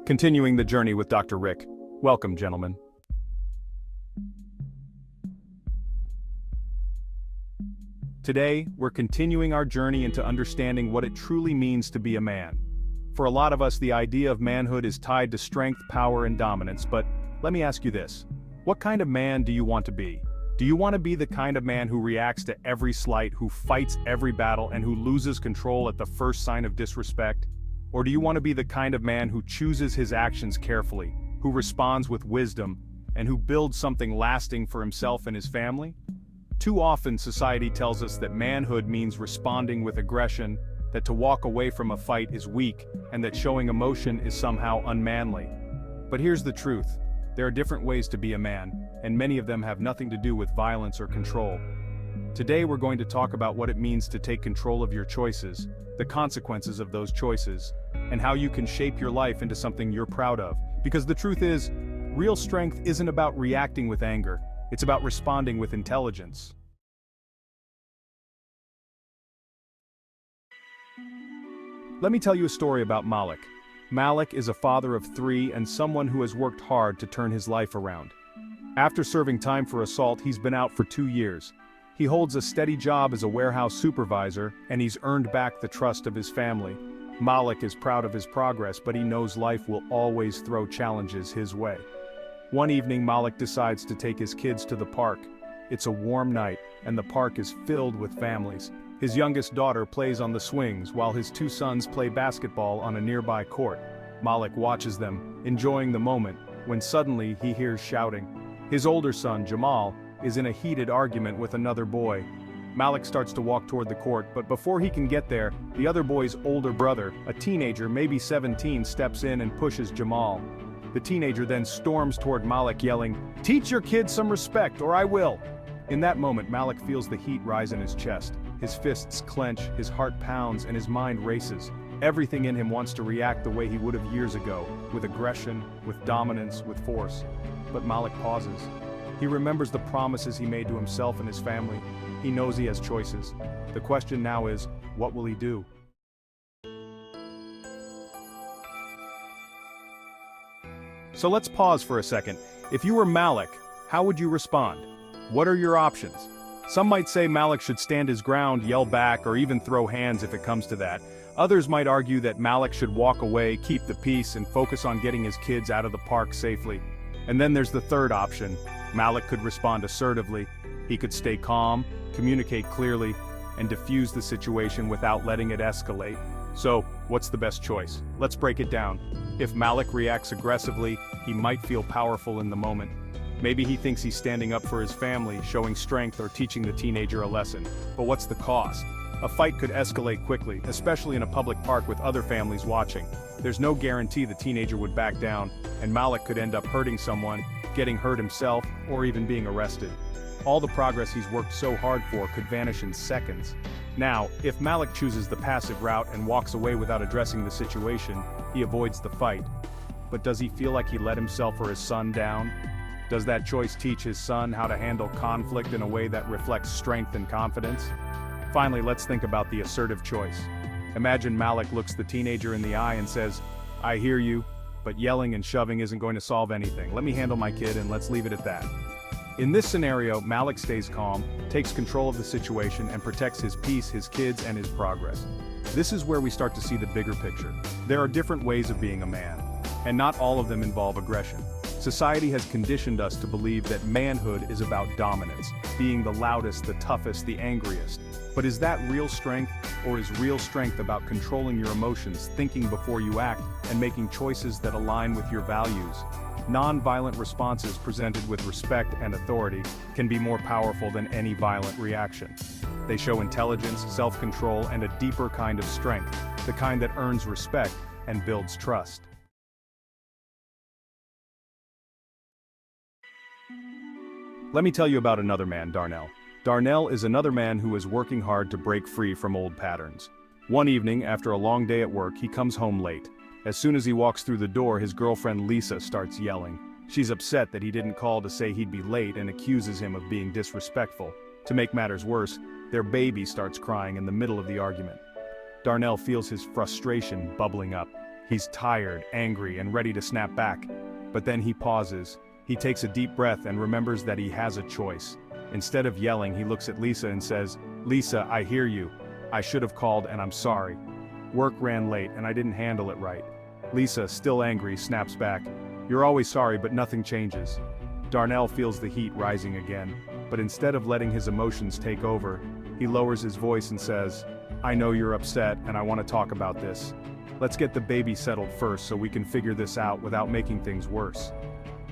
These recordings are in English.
Continuing the journey with Dr. Rick. Welcome, gentlemen. Today, we're continuing our journey into understanding what it truly means to be a man. For a lot of us, the idea of manhood is tied to strength, power, and dominance, but let me ask you this. What kind of man do you want to be? Do you want to be the kind of man who reacts to every slight, who fights every battle, and who loses control at the first sign of disrespect? Or do you want to be the kind of man who chooses his actions carefully, who responds with wisdom, and who builds something lasting for himself and his family? Too often society tells us that manhood means responding with aggression, that to walk away from a fight is weak, and that showing emotion is somehow unmanly. But here's the truth. There are different ways to be a man, and many of them have nothing to do with violence or control. Today we're going to talk about what it means to take control of your choices, the consequences of those choices, and how you can shape your life into something you're proud of. Because the truth is, real strength isn't about reacting with anger, it's about responding with intelligence. Let me tell you a story about Malik. Malik is a father of 3 and someone who has worked hard to turn his life around. After serving time for assault, he's been out for 2 years. He holds a steady job as a warehouse supervisor, and he's earned back the trust of his family. Malik is proud of his progress, but he knows life will always throw challenges his way. One evening, Malik decides to take his kids to the park. It's a warm night, and the park is filled with families. His youngest daughter plays on the swings, while his 2 sons play basketball on a nearby court. Malik watches them, enjoying the moment, when suddenly he hears shouting. His older son, Jamal, is in a heated argument with another boy. Malik starts to walk toward the court, but before he can get there, the other boy's older brother, a teenager, maybe 17, steps in and pushes Jamal. The teenager then storms toward Malik yelling, "Teach your kids some respect, or I will!" In that moment, Malik feels the heat rise in his chest. His fists clench, his heart pounds, and his mind races. Everything in him wants to react the way he would have years ago, with aggression, with dominance, with force. But Malik pauses. He remembers the promises he made to himself and his family. He knows he has choices. The question now is, what will he do? So let's pause for a second. If you were Malik, how would you respond? What are your options? Some might say Malik should stand his ground, yell back, or even throw hands if it comes to that. Others might argue that Malik should walk away, keep the peace, and focus on getting his kids out of the park safely. And then there's the third option. Malik could respond assertively. He could stay calm, communicate clearly, and diffuse the situation without letting it escalate. So, what's the best choice? Let's break it down. If Malik reacts aggressively, he might feel powerful in the moment. Maybe he thinks he's standing up for his family, showing strength or teaching the teenager a lesson. But what's the cost? A fight could escalate quickly, especially in a public park with other families watching. There's no guarantee the teenager would back down, and Malik could end up hurting someone, getting hurt himself, or even being arrested. All the progress he's worked so hard for could vanish in seconds. Now, if Malik chooses the passive route and walks away without addressing the situation, he avoids the fight. But does he feel like he let himself or his son down? Does that choice teach his son how to handle conflict in a way that reflects strength and confidence? Finally, let's think about the assertive choice. Imagine Malik looks the teenager in the eye and says, "I hear you, but yelling and shoving isn't going to solve anything. Let me handle my kid and let's leave it at that." In this scenario, Malik stays calm, takes control of the situation, and protects his peace, his kids, and his progress. This is where we start to see the bigger picture. There are different ways of being a man, and not all of them involve aggression. Society has conditioned us to believe that manhood is about dominance, being the loudest, the toughest, the angriest. But is that real strength, or is real strength about controlling your emotions, thinking before you act, and making choices that align with your values? Non-violent responses presented with respect and authority can be more powerful than any violent reaction. They show intelligence, self-control, and a deeper kind of strength, the kind that earns respect and builds trust. Let me tell you about another man, Darnell. Darnell is another man who is working hard to break free from old patterns. One evening, after a long day at work, he comes home late. As soon as he walks through the door, his girlfriend Lisa starts yelling. She's upset that he didn't call to say he'd be late and accuses him of being disrespectful. To make matters worse, their baby starts crying in the middle of the argument. Darnell feels his frustration bubbling up. He's tired, angry, and ready to snap back. But then he pauses. He takes a deep breath and remembers that he has a choice. Instead of yelling, he looks at Lisa and says, "Lisa, I hear you. I should have called and I'm sorry. Work ran late and I didn't handle it right." Lisa, still angry, snaps back, "You're always sorry, but nothing changes." Darnell feels the heat rising again, but instead of letting his emotions take over, he lowers his voice and says, "I know you're upset and I want to talk about this. Let's get the baby settled first so we can figure this out without making things worse."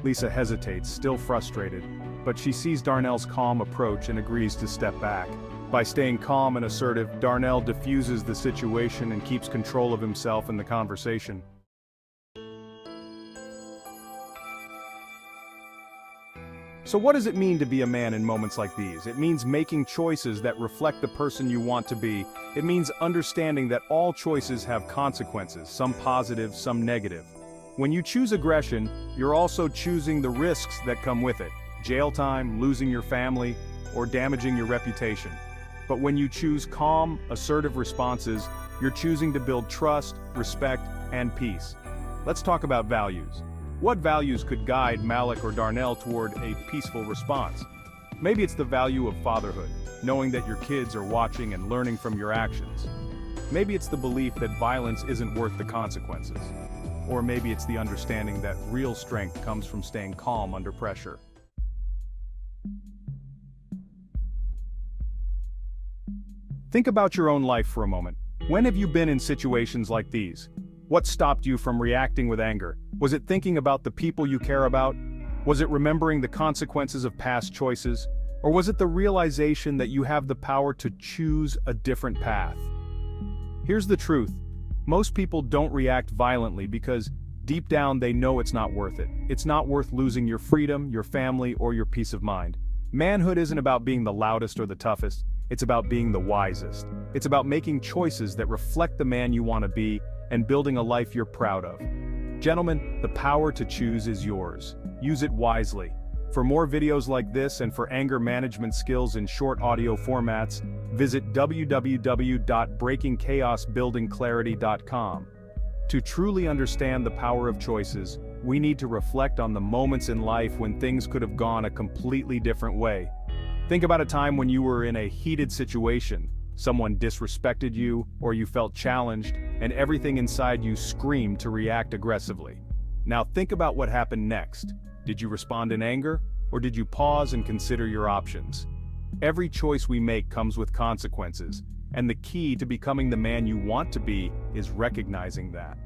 Lisa hesitates, still frustrated, but she sees Darnell's calm approach and agrees to step back. By staying calm and assertive, Darnell diffuses the situation and keeps control of himself and the conversation. So what does it mean to be a man in moments like these? It means making choices that reflect the person you want to be. It means understanding that all choices have consequences, some positive, some negative. When you choose aggression, you're also choosing the risks that come with it: jail time, losing your family, or damaging your reputation. But when you choose calm, assertive responses, you're choosing to build trust, respect, and peace. Let's talk about values. What values could guide Malik or Darnell toward a peaceful response? Maybe it's the value of fatherhood, knowing that your kids are watching and learning from your actions. Maybe it's the belief that violence isn't worth the consequences. Or maybe it's the understanding that real strength comes from staying calm under pressure. Think about your own life for a moment. When have you been in situations like these? What stopped you from reacting with anger? Was it thinking about the people you care about? Was it remembering the consequences of past choices? Or was it the realization that you have the power to choose a different path? Here's the truth. Most people don't react violently because deep down they know it's not worth it. It's not worth losing your freedom, your family, or your peace of mind. Manhood isn't about being the loudest or the toughest. It's about being the wisest. It's about making choices that reflect the man you want to be and building a life you're proud of. Gentlemen, the power to choose is yours. Use it wisely. For more videos like this and for anger management skills in short audio formats, visit www.breakingchaosbuildingclarity.com. To truly understand the power of choices, we need to reflect on the moments in life when things could have gone a completely different way. Think about a time when you were in a heated situation. Someone disrespected you, or you felt challenged, and everything inside you screamed to react aggressively. Now think about what happened next. Did you respond in anger, or did you pause and consider your options? Every choice we make comes with consequences, and the key to becoming the man you want to be is recognizing that.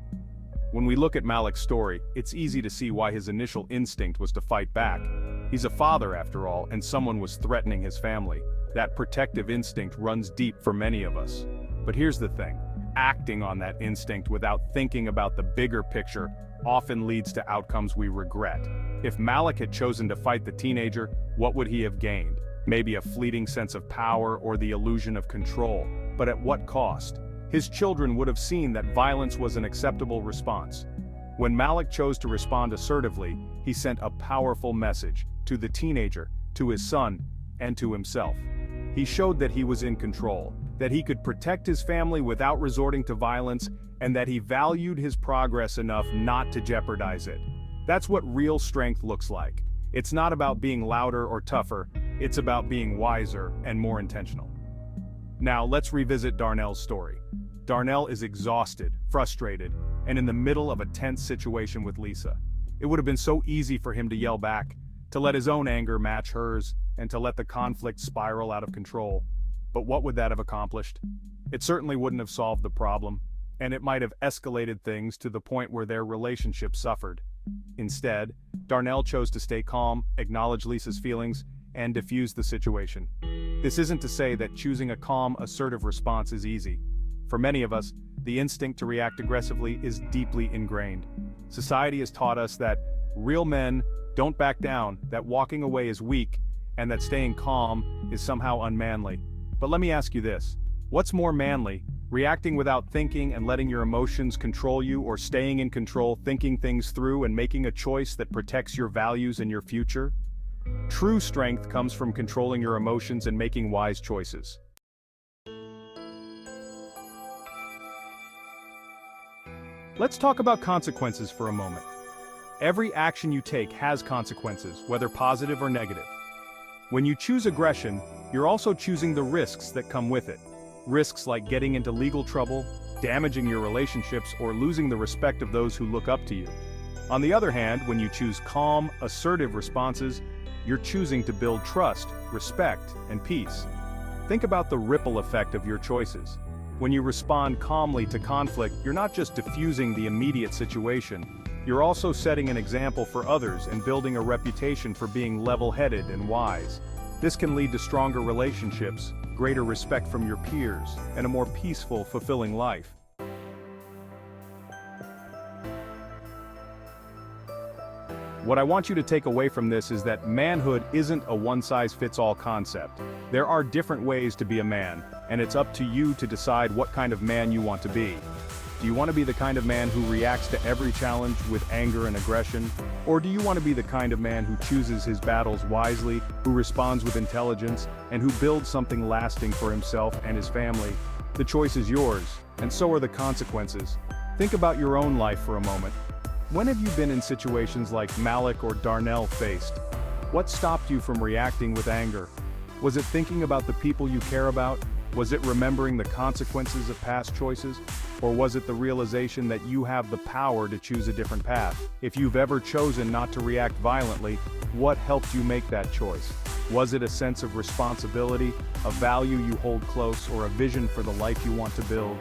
When we look at Malik's story, it's easy to see why his initial instinct was to fight back. He's a father after all, and someone was threatening his family. That protective instinct runs deep for many of us. But here's the thing, acting on that instinct without thinking about the bigger picture often leads to outcomes we regret. If Malik had chosen to fight the teenager, what would he have gained? Maybe a fleeting sense of power or the illusion of control. But at what cost? His children would have seen that violence was an acceptable response. When Malik chose to respond assertively, he sent a powerful message to the teenager, to his son, and to himself. He showed that he was in control, that he could protect his family without resorting to violence, and that he valued his progress enough not to jeopardize it. That's what real strength looks like. It's not about being louder or tougher, it's about being wiser and more intentional. Now let's revisit Darnell's story. Darnell is exhausted, frustrated, and in the middle of a tense situation with Lisa. It would have been so easy for him to yell back, to let his own anger match hers, and to let the conflict spiral out of control. But what would that have accomplished? It certainly wouldn't have solved the problem, and it might have escalated things to the point where their relationship suffered. Instead, Darnell chose to stay calm, acknowledge Lisa's feelings, and diffuse the situation. This isn't to say that choosing a calm, assertive response is easy. For many of us, the instinct to react aggressively is deeply ingrained. Society has taught us that real men don't back down, that walking away is weak, and that staying calm is somehow unmanly. But let me ask you this, what's more manly, reacting without thinking and letting your emotions control you, or staying in control, thinking things through and making a choice that protects your values and your future? True strength comes from controlling your emotions and making wise choices. Let's talk about consequences for a moment. Every action you take has consequences, whether positive or negative. When you choose aggression, you're also choosing the risks that come with it. Risks like getting into legal trouble, damaging your relationships, or losing the respect of those who look up to you. On the other hand, when you choose calm, assertive responses, you're choosing to build trust, respect, and peace. Think about the ripple effect of your choices. When you respond calmly to conflict, you're not just diffusing the immediate situation, you're also setting an example for others and building a reputation for being level-headed and wise. This can lead to stronger relationships, greater respect from your peers, and a more peaceful, fulfilling life. What I want you to take away from this is that manhood isn't a one-size-fits-all concept. There are different ways to be a man, and it's up to you to decide what kind of man you want to be. Do you want to be the kind of man who reacts to every challenge with anger and aggression? Or do you want to be the kind of man who chooses his battles wisely, who responds with intelligence, and who builds something lasting for himself and his family? The choice is yours, and so are the consequences. Think about your own life for a moment. When have you been in situations like Malik or Darnell faced? What stopped you from reacting with anger? Was it thinking about the people you care about? Was it remembering the consequences of past choices? Or was it the realization that you have the power to choose a different path? If you've ever chosen not to react violently, what helped you make that choice? Was it a sense of responsibility, a value you hold close, or a vision for the life you want to build?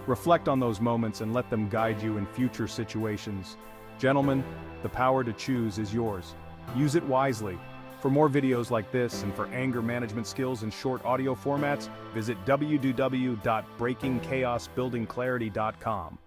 Reflect on those moments and let them guide you in future situations. Gentlemen, the power to choose is yours. Use it wisely. For more videos like this and for anger management skills in short audio formats, visit www.breakingchaosbuildingclarity.com.